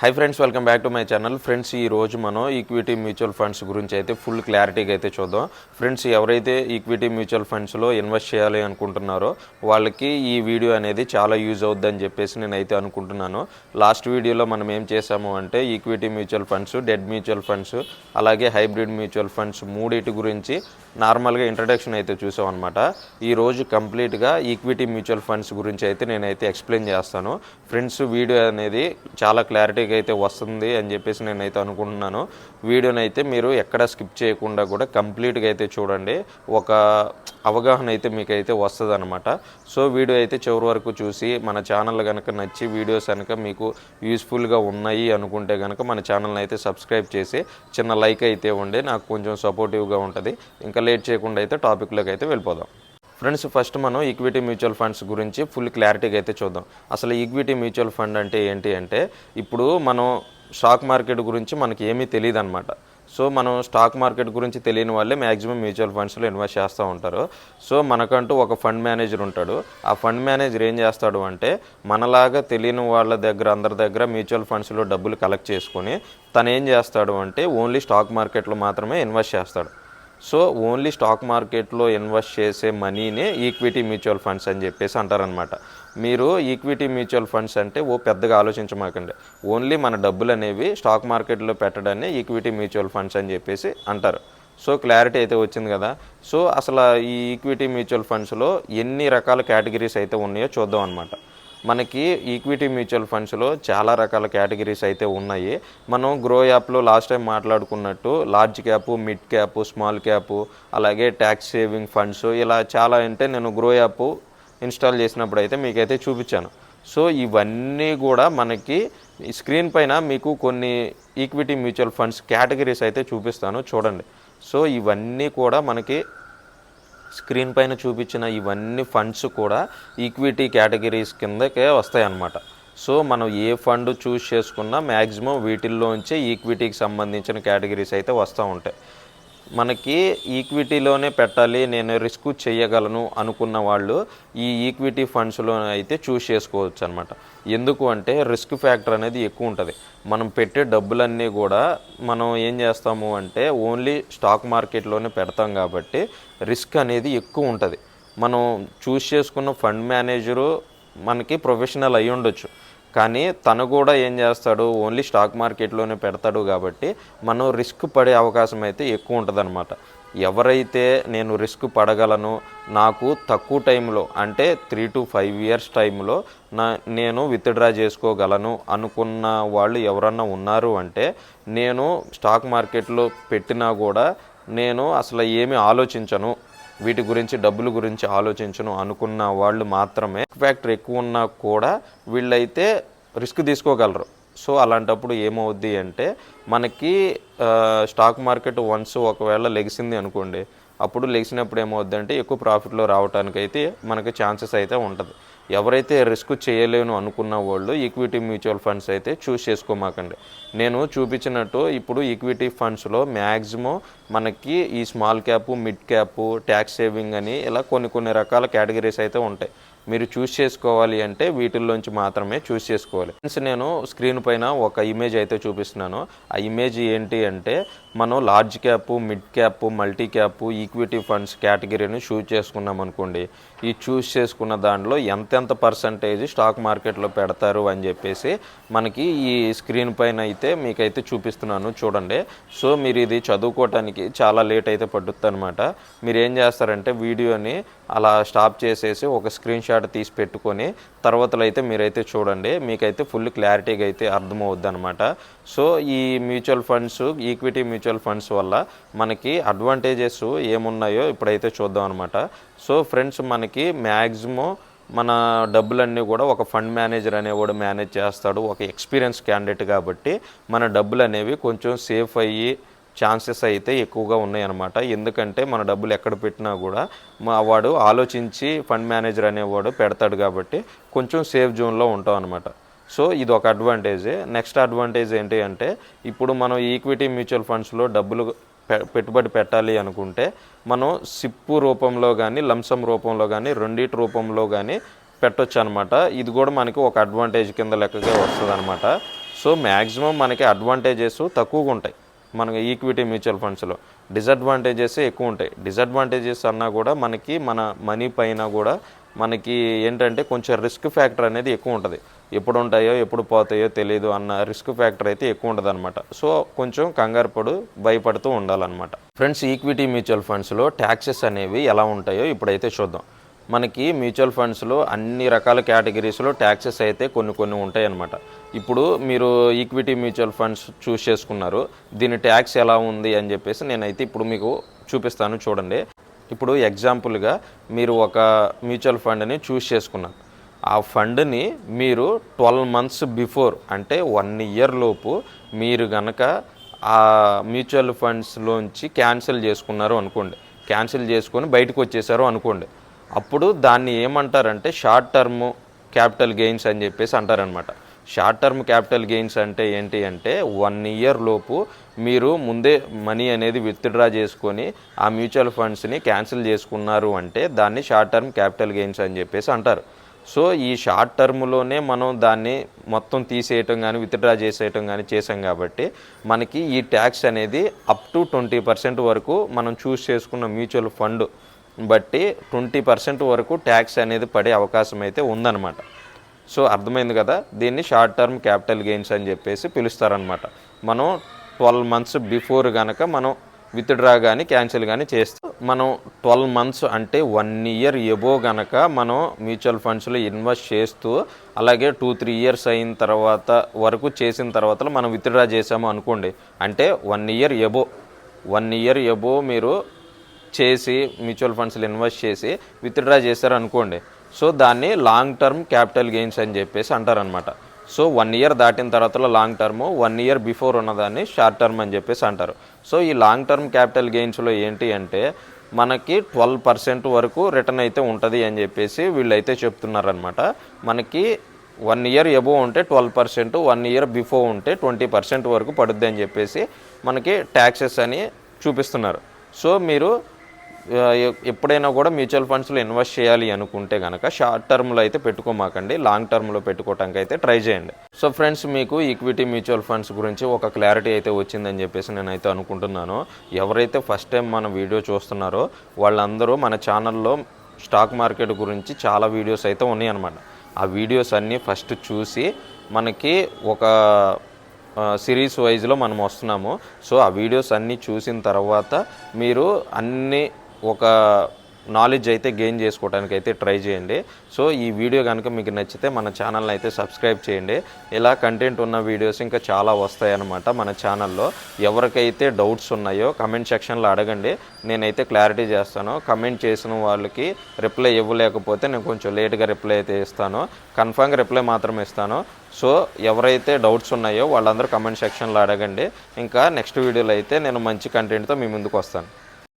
Hi friends, welcome back to my channel. Friends, ఈ రోజు మనం ఈక్విటీ మ్యూచువల్ ఫండ్స్ గురించి అయితే ఫుల్ క్లారిటీగా అయితే చూద్దాం. ఫ్రెండ్స్, ఎవరైతే ఈక్విటీ మ్యూచువల్ ఫండ్స్లో ఇన్వెస్ట్ చేయాలి అనుకుంటున్నారో వాళ్ళకి ఈ వీడియో అనేది చాలా యూజ్ అవుద్దని చెప్పేసి నేనైతే అనుకుంటున్నాను. లాస్ట్ వీడియోలో మనం ఏం చేసాము అంటే equity mutual funds, debt mutual funds, అలాగే హైబ్రిడ్ మ్యూచువల్ ఫండ్స్ మూడింటి గురించి నార్మల్గా ఇంట్రడక్షన్ అయితే చూసాం అనమాట. ఈరోజు కంప్లీట్గా ఈక్విటీ మ్యూచువల్ ఫండ్స్ గురించి అయితే నేనైతే ఎక్స్ప్లెయిన్ చేస్తాను. ఫ్రెండ్స్, వీడియో అనేది చాలా క్లారిటీగా అయితే వస్తుంది అని చెప్పేసి నేనైతే అనుకుంటున్నాను. వీడియోని అయితే మీరు ఎక్కడ స్కిప్ చేయకుండా కూడా కంప్లీట్గా అయితే చూడండి. ఒక అవగాహన అయితే మీకైతే వస్తుంది అనమాట. సో వీడియో అయితే చివరి వరకు చూసి మన ఛానల్ కనుక నచ్చి వీడియోస్ కనుక మీకు యూస్ఫుల్గా ఉన్నాయి అనుకుంటే కనుక మన ఛానల్ని అయితే సబ్స్క్రైబ్ చేసి చిన్న లైక్ అయితే ఉండి నాకు కొంచెం సపోర్టివ్గా ఉంటుంది. ఇంకా లేట్ చేయకుండా అయితే టాపిక్లోకి అయితే వెళ్ళిపోదాం. ఫ్రెండ్స్, ఫస్ట్ మనం ఈక్విటీ మ్యూచువల్ ఫండ్స్ గురించి ఫుల్ క్లారిటీగా అయితే చూద్దాం. అసలు ఈక్విటీ మ్యూచువల్ ఫండ్ అంటే ఏంటి అంటే, ఇప్పుడు మనం స్టాక్ మార్కెట్ గురించి మనకి ఏమీ తెలియదు అనమాట. సో మనం స్టాక్ మార్కెట్ గురించి తెలియని వాళ్ళే మ్యాక్సిమం మ్యూచువల్ ఫండ్స్లో ఇన్వెస్ట్ చేస్తూ ఉంటారు. సో మనకంటూ ఒక ఫండ్ మేనేజర్ ఉంటాడు. ఆ ఫండ్ మేనేజర్ ఏం చేస్తాడు అంటే, మనలాగా తెలియని వాళ్ళ దగ్గర అందరి దగ్గర మ్యూచువల్ ఫండ్స్లో డబ్బులు కలెక్ట్ చేసుకొని తను ఏం చేస్తాడు అంటే ఓన్లీ స్టాక్ మార్కెట్లో మాత్రమే ఇన్వెస్ట్ చేస్తాడు. సో ఓన్లీ స్టాక్ మార్కెట్లో ఇన్వెస్ట్ చేసే మనీనే ఈక్విటీ మ్యూచువల్ ఫండ్స్ అని చెప్పేసి అంటారనమాట. మీరు ఈక్విటీ మ్యూచువల్ ఫండ్స్ అంటే పెద్దగా ఆలోచించమాకండి. ఓన్లీ మన డబ్బులు అనేవి స్టాక్ మార్కెట్లో పెట్టడాన్ని ఈక్విటీ మ్యూచువల్ ఫండ్స్ అని చెప్పేసి అంటారు. సో క్లారిటీ అయితే వచ్చింది కదా. సో అసలు ఈ ఈక్విటీ మ్యూచువల్ ఫండ్స్లో ఎన్ని రకాల కేటగిరీస్ అయితే ఉన్నాయో చూద్దాం అనమాట. మనకి ఈక్విటీ మ్యూచువల్ ఫండ్స్లో చాలా రకాల కేటగిరీస్ అయితే ఉన్నాయి. మనం గ్రో యాప్లో లాస్ట్ టైం మాట్లాడుకున్నట్టు large cap, mid cap, small cap, అలాగే ట్యాక్స్ సేవింగ్ ఫండ్స్, ఇలా చాలా అంటే నేను గ్రో యాప్ ఇన్స్టాల్ చేసినప్పుడు అయితే మీకైతే చూపించాను. సో ఇవన్నీ కూడా మనకి స్క్రీన్ పైన మీకు కొన్ని ఈక్విటీ మ్యూచువల్ ఫండ్స్ కేటగిరీస్ అయితే చూపిస్తాను, చూడండి. సో ఇవన్నీ కూడా మనకి స్క్రీన్ పైన చూపించిన ఇవన్నీ ఫండ్స్ కూడా ఈక్విటీ కేటగిరీస్ కిందకే వస్తాయి అన్నమాట. సో మనం ఏ ఫండ్ చూస్ చేసుకున్నా మ్యాక్సిమం వీటిల్లోంచే ఈక్విటీకి సంబంధించిన కేటగిరీస్ అయితే వస్తూ ఉంటాయి. మనకి ఈక్విటీలోనే పెట్టాలి, నేను రిస్క్ చేయగలను అనుకున్న వాళ్ళు ఈ ఈక్విటీ ఫండ్స్లో అయితే చూస్ చేసుకోవచ్చు అనమాట. ఎందుకు అంటే రిస్క్ ఫ్యాక్టర్ అనేది ఎక్కువ ఉంటుంది. మనం పెట్టే డబ్బులన్నీ కూడా మనం ఏం చేస్తాము అంటే ఓన్లీ స్టాక్ మార్కెట్లోనే పెడతాం కాబట్టి రిస్క్ అనేది ఎక్కువ ఉంటుంది. మనం చూస్ చేసుకున్న ఫండ్ మేనేజరు మనకి ప్రొఫెషనల్ అయి ఉండొచ్చు, కానీ తను కూడా ఏం చేస్తాడు, ఓన్లీ స్టాక్ మార్కెట్లోనే పెడతాడు కాబట్టి మనం రిస్క్ పడే అవకాశం అయితే ఎక్కువ ఉంటుందన్నమాట. ఎవరైతే నేను రిస్క్ పడగలను, నాకు తక్కువ టైంలో అంటే 3 to 5 years టైంలో నేను విత్డ్రా చేసుకోగలను అనుకున్న వాళ్ళు ఎవరన్నా ఉన్నారు అంటే, నేను స్టాక్ మార్కెట్లో పెట్టినా కూడా నేను అసలు ఏమీ ఆలోచించను, వీటి గురించి డబ్బుల గురించి ఆలోచించను అనుకున్న వాళ్ళు మాత్రమే ఫ్యాక్టర్ ఎక్కువ ఉన్నా కూడా వీళ్ళైతే రిస్క్ తీసుకోగలరు. సో అలాంటప్పుడు ఏమవుద్ది అంటే మనకి స్టాక్ మార్కెట్ వన్స్ ఒకవేళ లెగిసింది అనుకోండి, అప్పుడు లెగిసినప్పుడు ఏమవుద్ది అంటే ఎక్కువ ప్రాఫిట్లో రావడానికి అయితే మనకి ఛాన్సెస్ అయితే ఉంటుంది. ఎవరైతే రిస్క్ చేయలేను అనుకున్న వాళ్ళు ఈక్విటీ మ్యూచువల్ ఫండ్స్ అయితే చూస్ చేసుకోమాకండి. నేను చూపించినట్టు ఇప్పుడు ఈక్విటీ ఫండ్స్లో మ్యాక్సిమం మనకి ఈ small cap, mid cap, tax saving అని ఇలా కొన్ని రకాల కేటగిరీస్ అయితే ఉంటాయి. మీరు చూస్ చేసుకోవాలి అంటే వీటిల్లోంచి మాత్రమే చూస్ చేసుకోవాలి. ఫ్రెండ్స్, నేను స్క్రీన్ పైన ఒక ఇమేజ్ అయితే చూపిస్తున్నాను. ఆ ఇమేజ్ ఏంటి అంటే, మనం large cap, mid cap, multi cap, equity funds కేటగిరీని చూస్ చేసుకున్నాం అనుకోండి. ఈ చూస్ చేసుకున్న దాంట్లో ఎంతెంత పర్సంటేజ్ స్టాక్ మార్కెట్లో పెడతారు అని చెప్పేసి మనకి ఈ స్క్రీన్ పైన అయితే మీకైతే చూపిస్తున్నాను, చూడండి. సో మీరు ఇది చదువుకోవటానికి చాలా లేట్ అయితే పడుతుంది అనమాట. మీరు ఏం చేస్తారంటే వీడియోని అలా స్టాప్ చేసేసి ఒక స్క్రీన్ షాట్ తీసి పెట్టుకొని తర్వాతలో అయితే మీరైతే చూడండి, మీకైతే ఫుల్ క్లారిటీగా అయితే అర్థమవుద్ది అనమాట. సో ఈ mutual funds, equity mutual funds వల్ల మనకి అడ్వాంటేజెస్ ఏమున్నాయో ఇప్పుడైతే చూద్దాం అనమాట. సో ఫ్రెండ్స్, మనకి మ్యాక్సిమం మన డబ్బులన్నీ కూడా ఒక ఫండ్ మేనేజర్ అనేవాడు మేనేజ్ చేస్తాడు, ఒక ఎక్స్పీరియన్స్ క్యాండిడేట్ కాబట్టి మన డబ్బులు అనేవి కొంచెం సేఫ్ అయ్యి ఛాన్సెస్ అయితే ఎక్కువగా ఉన్నాయన్నమాట. ఎందుకంటే మన డబ్బులు ఎక్కడ పెట్టినా కూడా వాడు ఆలోచించి ఫండ్ మేనేజర్ అనేవాడు పెడతాడు కాబట్టి కొంచెం సేఫ్ జోన్లో ఉంటాం అనమాట. సో ఇది ఒక అడ్వాంటేజ్. నెక్స్ట్ అడ్వాంటేజ్ ఏంటి అంటే, ఇప్పుడు మనం ఈక్విటీ మ్యూచువల్ ఫండ్స్లో డబ్బులు పెట్టుబడి పెట్టాలి అనుకుంటే మనం సిప్పు రూపంలో కానీ లంసమ్ రూపంలో కానీ రెండిటి రూపంలో కానీ పెట్టొచ్చు అనమాట. ఇది కూడా మనకి ఒక అడ్వాంటేజ్ కింద లెక్కగా వస్తుంది అనమాట. సో మ్యాక్సిమం మనకి అడ్వాంటేజెస్ తక్కువగా ఉంటాయి మనకి ఈక్విటీ మ్యూచువల్ ఫండ్స్లో, డిసడ్వాంటేజెస్ ఎక్కువ ఉంటాయి. డిసడ్వాంటేజెస్ అన్నా కూడా మనకి మన మనీ పైన కూడా మనకి ఏంటంటే కొంచెం రిస్క్ ఫ్యాక్టర్ అనేది ఎక్కువ ఉంటుంది. ఎప్పుడు ఉంటాయో ఎప్పుడు పోతాయో తెలియదు అన్న రిస్క్ ఫ్యాక్టర్ అయితే ఎక్కువ ఉంటుంది అనమాట. సో కొంచెం కంగారు భయపడుతూ ఉండాలన్నమాట. ఫ్రెండ్స్, ఈక్విటీ మ్యూచువల్ ఫండ్స్లో ట్యాక్సెస్ అనేవి ఎలా ఉంటాయో ఇప్పుడైతే చూద్దాం. మనకి మ్యూచువల్ ఫండ్స్లో అన్ని రకాల కేటగిరీస్లో ట్యాక్సెస్ అయితే కొన్ని ఉంటాయి అన్నమాట. ఇప్పుడు మీరు ఈక్విటీ మ్యూచువల్ ఫండ్స్ చూస్ చేసుకున్నారు, దీని ట్యాక్స్ ఎలా ఉంది అని చెప్పేసి నేనైతే ఇప్పుడు మీకు చూపిస్తాను చూడండి. ఇప్పుడు ఎగ్జాంపుల్గా మీరు ఒక మ్యూచువల్ ఫండ్ని చూస్ చేసుకున్నారు. ఆ ఫండ్ని మీరు 12 months బిఫోర్ అంటే 1 year లోపు మీరు గనక ఆ మ్యూచువల్ ఫండ్స్లోంచి క్యాన్సిల్ చేసుకున్నారు అనుకోండి, క్యాన్సిల్ చేసుకొని బయటకు వచ్చేసారు అనుకోండి, అప్పుడు దాన్ని ఏమంటారంటే షార్ట్ టర్మ్ క్యాపిటల్ గెయిన్స్ అని చెప్పేసి అంటారనమాట. షార్ట్ టర్మ్ క్యాపిటల్ గెయిన్స్ అంటే ఏంటి అంటే 1 year లోపు మీరు ముందే మనీ అనేది విత్డ్రా చేసుకొని ఆ మ్యూచువల్ ఫండ్స్ని క్యాన్సిల్ చేసుకున్నారు అంటే దాన్ని షార్ట్ టర్మ్ క్యాపిటల్ గెయిన్స్ అని చెప్పేసి అంటారు. సో ఈ షార్ట్ టర్మ్లోనే మనం దాన్ని మొత్తం తీసేయటం కానీ విత్డ్రా చేసేయటం కానీ చేసాం కాబట్టి మనకి ఈ ట్యాక్స్ అనేది అప్ టు 20% వరకు మనం చూస్ చేసుకున్న మ్యూచువల్ ఫండ్ బట్టి 20% వరకు ట్యాక్స్ అనేది పడే అవకాశం అయితే ఉందన్నమాట. సో అర్థమైంది కదా, దీన్ని షార్ట్ టర్మ్ క్యాపిటల్ గెయిన్స్ అని చెప్పేసి పిలుస్తారనమాట. మనం 12 months బిఫోర్ కనుక మనం విత్డ్రా కానీ క్యాన్సిల్ కానీ చేస్తే మనం 12 months అంటే 1 year ఎబో కనుక మనం మ్యూచువల్ ఫండ్స్లో ఇన్వెస్ట్ చేస్తూ అలాగే 2-3 years అయిన తర్వాత వరకు చేసిన తర్వాత మనం విత్డ్రా చేసాము అనుకోండి, అంటే 1 year ఎబో మీరు చేసి మ్యూచువల్ ఫండ్స్లో ఇన్వెస్ట్ చేసి విత్డ్రా చేశారు అనుకోండి, సో దాన్ని లాంగ్ టర్మ్ క్యాపిటల్ గెయిన్స్ అని చెప్పేసి అంటారనమాట. సో 1 year దాటిన తర్వాత లాంగ్ టర్మ్, 1 year బిఫోర్ ఉన్నదాన్ని షార్ట్ టర్మ్ అని చెప్పేసి అంటారు. సో ఈ లాంగ్ టర్మ్ క్యాపిటల్ గెయిన్స్లో ఏంటి అంటే మనకి 12% వరకు రిటర్న్ అయితే ఉంటుంది అని చెప్పేసి వీళ్ళైతే చెప్తున్నారనమాట. మనకి 1 year ఎబో ఉంటే 12%, 1 year బిఫోర్ ఉంటే 20% వరకు పడుద్ది అని చెప్పేసి మనకి ట్యాక్సెస్ అని చూపిస్తున్నారు. సో మీరు ఎప్పుడైనా కూడా మ్యూచువల్ ఫండ్స్లో ఇన్వెస్ట్ చేయాలి అనుకుంటే కనుక షార్ట్ టర్మ్లో అయితే పెట్టుకోమాకండి, లాంగ్ టర్మ్లో పెట్టుకోవడానికి అయితే ట్రై చేయండి. సో ఫ్రెండ్స్, మీకు ఈక్విటీ మ్యూచువల్ ఫండ్స్ గురించి ఒక క్లారిటీ అయితే వచ్చిందని చెప్పేసి నేనైతే అనుకుంటున్నాను. ఎవరైతే ఫస్ట్ టైం మన వీడియో చూస్తున్నారో వాళ్ళందరూ మన ఛానల్లో స్టాక్ మార్కెట్ గురించి చాలా వీడియోస్ అయితే ఉన్నాయన్నమాట. ఆ వీడియోస్ అన్నీ ఫస్ట్ చూసి మనకి ఒక సిరీస్ వైజ్లో మనం వస్తున్నాము. సో ఆ వీడియోస్ అన్నీ చూసిన తర్వాత మీరు అన్నీ ఒక నాలెడ్జ్ అయితే గెయిన్ చేసుకోవడానికి అయితే ట్రై చేయండి. సో ఈ వీడియో కనుక మీకు నచ్చితే మన ఛానల్ని అయితే సబ్స్క్రైబ్ చేయండి. ఇలా కంటెంట్ ఉన్న వీడియోస్ ఇంకా చాలా వస్తాయన్నమాట మన ఛానల్లో. ఎవరికైతే డౌట్స్ ఉన్నాయో కమెంట్ సెక్షన్లో అడగండి, నేనైతే క్లారిటీ చేస్తాను. కమెంట్ చేసిన వాళ్ళకి రిప్లై ఇవ్వలేకపోతే నేను కొంచెం లేట్గా రిప్లై అయితే ఇస్తాను, కన్ఫామ్గా రిప్లై మాత్రం ఇస్తాను. సో ఎవరైతే డౌట్స్ ఉన్నాయో వాళ్ళందరూ కమెంట్ సెక్షన్లో అడగండి. ఇంకా నెక్స్ట్ వీడియోలో అయితే నేను మంచి కంటెంట్తో మీ ముందుకు వస్తాను.